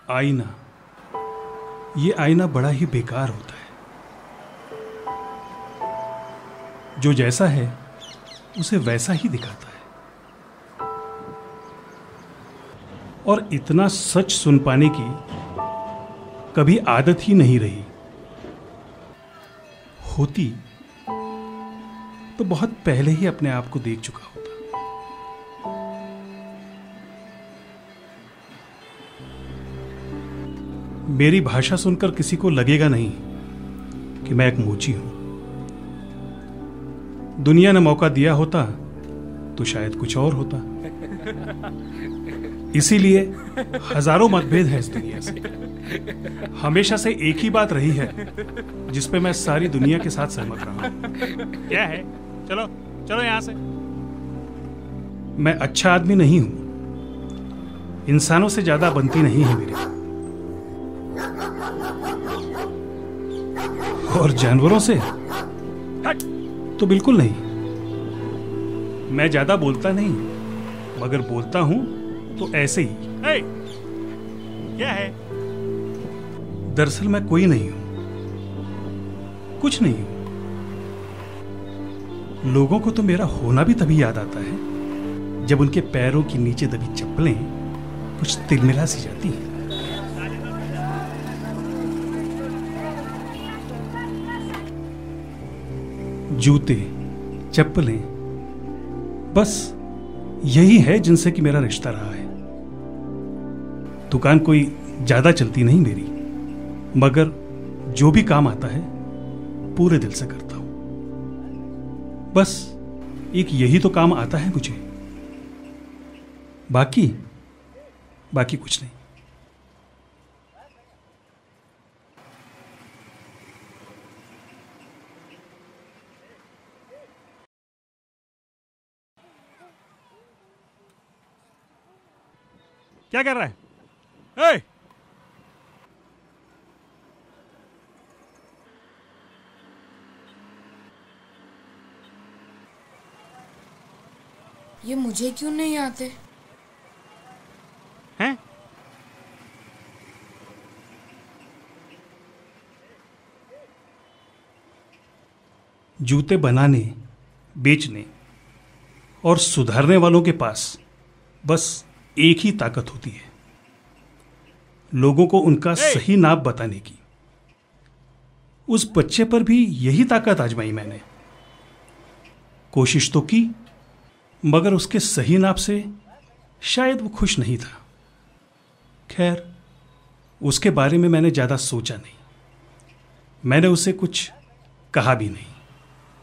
आईना, ये आईना बड़ा ही बेकार होता है। जो जैसा है उसे वैसा ही दिखाता है, और इतना सच सुन पाने की कभी आदत ही नहीं रही। होती तो बहुत पहले ही अपने आप को देख चुका होता। मेरी भाषा सुनकर किसी को लगेगा नहीं कि मैं एक मोची हूं। दुनिया ने मौका दिया होता तो शायद कुछ और होता। इसीलिए हजारों मतभेद हैं इस दुनिया से। हमेशा से एक ही बात रही है जिस पे मैं सारी दुनिया के साथ सहमत रहा हूं। क्या है? चलो चलो यहां से। मैं अच्छा आदमी नहीं हूं, इंसानों से ज्यादा बनती नहीं है मेरी, और जानवरों से तो बिल्कुल नहीं। मैं ज्यादा बोलता नहीं, मगर बोलता हूं तो ऐसे ही। क्या है? दरअसल मैं कोई नहीं हूं, कुछ नहीं हूं। लोगों को तो मेरा होना भी तभी याद आता है जब उनके पैरों के नीचे दबी चप्पलें कुछ तिलमिला सी जाती हैं। जूते, चप्पलें, बस यही है जिनसे कि मेरा रिश्ता रहा है। दुकान कोई ज्यादा चलती नहीं मेरी, मगर जो भी काम आता है पूरे दिल से करता हूं। बस एक यही तो काम आता है मुझे, बाकी कुछ नहीं। क्या कर रहा है? ये मुझे क्यों नहीं आते हैं? जूते बनाने, बेचने और सुधारने वालों के पास बस एक ही ताकत होती है, लोगों को उनका सही नाप बताने की। उस बच्चे पर भी यही ताकत आजमाई मैंने। कोशिश तो की, मगर उसके सही नाप से शायद वो खुश नहीं था। खैर, उसके बारे में मैंने ज्यादा सोचा नहीं। मैंने उसे कुछ कहा भी नहीं,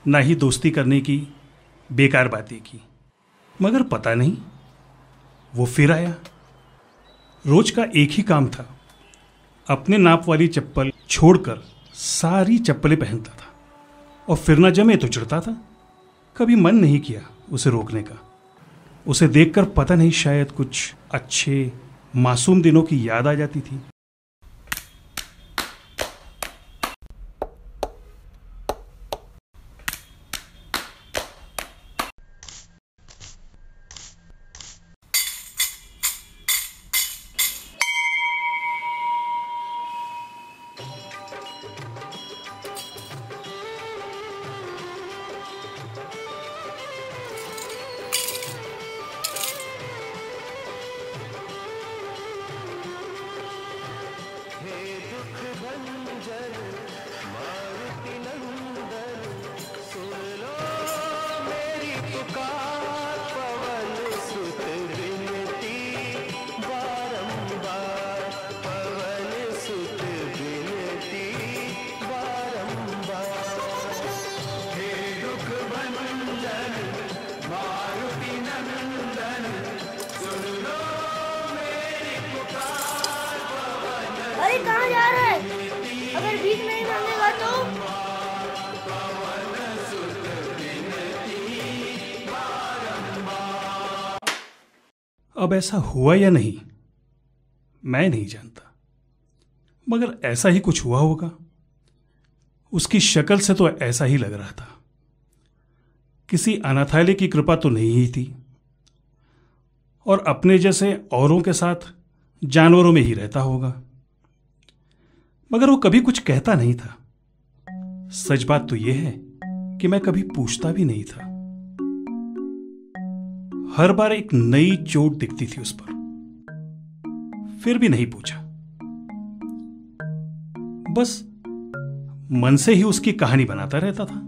ना ही दोस्ती करने की बेकार बातें की। मगर पता नहीं, वो फिर आया। रोज का एक ही काम था, अपने नाप वाली चप्पल छोड़कर सारी चप्पलें पहनता था, और फिर ना जमे तो चिढ़ता था। कभी मन नहीं किया उसे रोकने का। उसे देखकर पता नहीं, शायद कुछ अच्छे मासूम दिनों की याद आ जाती थी। अरे कहाँ जा रहा है? अगर भीख नहीं मांगेगा तो? अब ऐसा हुआ या नहीं मैं नहीं जानता, मगर ऐसा ही कुछ हुआ होगा। उसकी शक्ल से तो ऐसा ही लग रहा था। किसी अनाथालय की कृपा तो नहीं ही थी, और अपने जैसे औरों के साथ जानवरों में ही रहता होगा, मगर वो कभी कुछ कहता नहीं था। सच बात तो यह है कि मैं कभी पूछता भी नहीं था। हर बार एक नई चोट दिखती थी उस पर, फिर भी नहीं पूछा। बस मन से ही उसकी कहानी बनाता रहता था,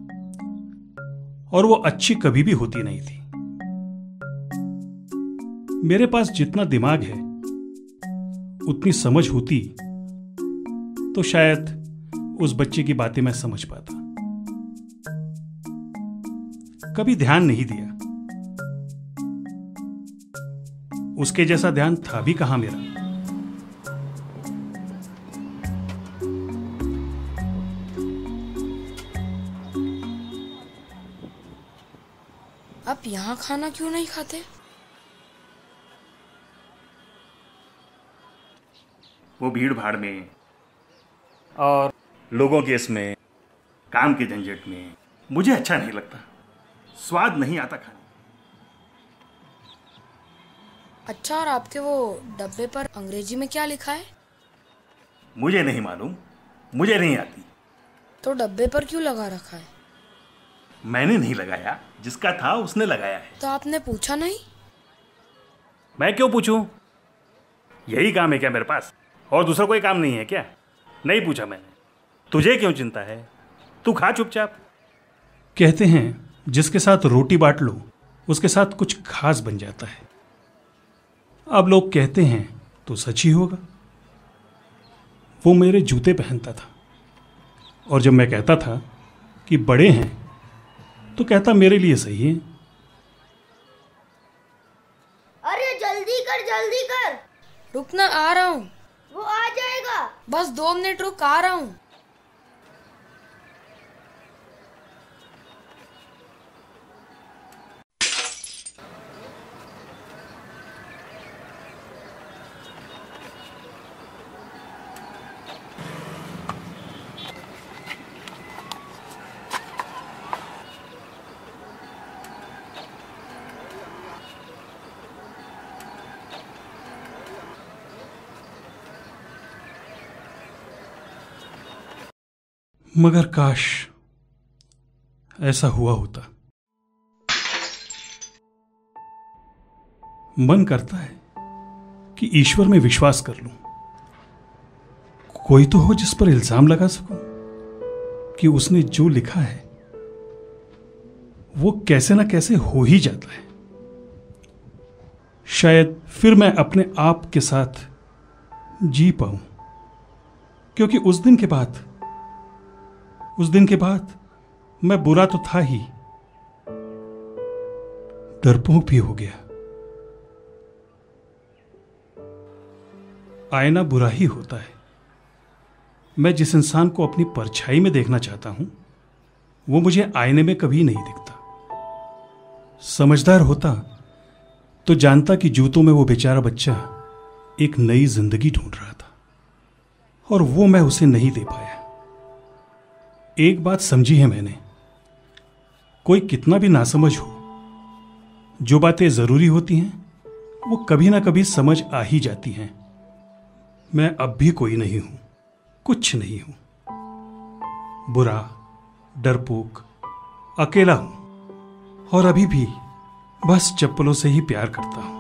और वो अच्छी कभी भी होती नहीं थी। मेरे पास जितना दिमाग है, उतनी समझ होती तो शायद उस बच्चे की बातें मैं समझ पाता। कभी ध्यान नहीं दिया, उसके जैसा ध्यान था भी कहां मेरा। आप यहाँ खाना क्यों नहीं खाते? वो भीड़ भाड़ में और लोगों के इसमें, काम के झंझट में मुझे अच्छा नहीं लगता। स्वाद नहीं आता खाने। अच्छा, और आपके वो डब्बे पर अंग्रेजी में क्या लिखा है? मुझे नहीं मालूम, मुझे नहीं आती। तो डब्बे पर क्यों लगा रखा है? मैंने नहीं लगाया, जिसका था उसने लगाया है। तो आपने पूछा नहीं? मैं क्यों पूछूं? यही काम है क्या मेरे पास? और दूसरा कोई काम नहीं है क्या? नहीं पूछा मैंने। तुझे क्यों चिंता है? तू खा चुपचाप। कहते हैं जिसके साथ रोटी बांट लो उसके साथ कुछ खास बन जाता है। अब लोग कहते हैं तो सच ही होगा। वो मेरे जूते पहनता था, और जब मैं कहता था कि बड़े हैं तो कहता मेरे लिए सही है। अरे जल्दी कर जल्दी कर। रुकना, आ रहा हूँ। वो आ जाएगा। बस 2 मिनट रुक, आ रहा हूँ। मगर काश ऐसा हुआ होता। मन करता है कि ईश्वर में विश्वास कर लूं। कोई तो हो जिस पर इल्जाम लगा सकूं कि उसने जो लिखा है वो कैसे ना कैसे हो ही जाता है। शायद फिर मैं अपने आप के साथ जी पाऊं, क्योंकि उस दिन के बाद मैं बुरा तो था ही, डरपोक भी हो गया। आईना बुरा ही होता है। मैं जिस इंसान को अपनी परछाई में देखना चाहता हूं वो मुझे आईने में कभी नहीं दिखता। समझदार होता तो जानता कि जूतों में वो बेचारा बच्चा एक नई जिंदगी ढूंढ रहा था, और वो मैं उसे नहीं दे पाया। एक बात समझी है मैंने, कोई कितना भी नासमझ हो, जो बातें जरूरी होती हैं वो कभी ना कभी समझ आ ही जाती हैं। मैं अब भी कोई नहीं हूं, कुछ नहीं हूं। बुरा, डरपोक, अकेला हूं, और अभी भी बस चप्पलों से ही प्यार करता हूं।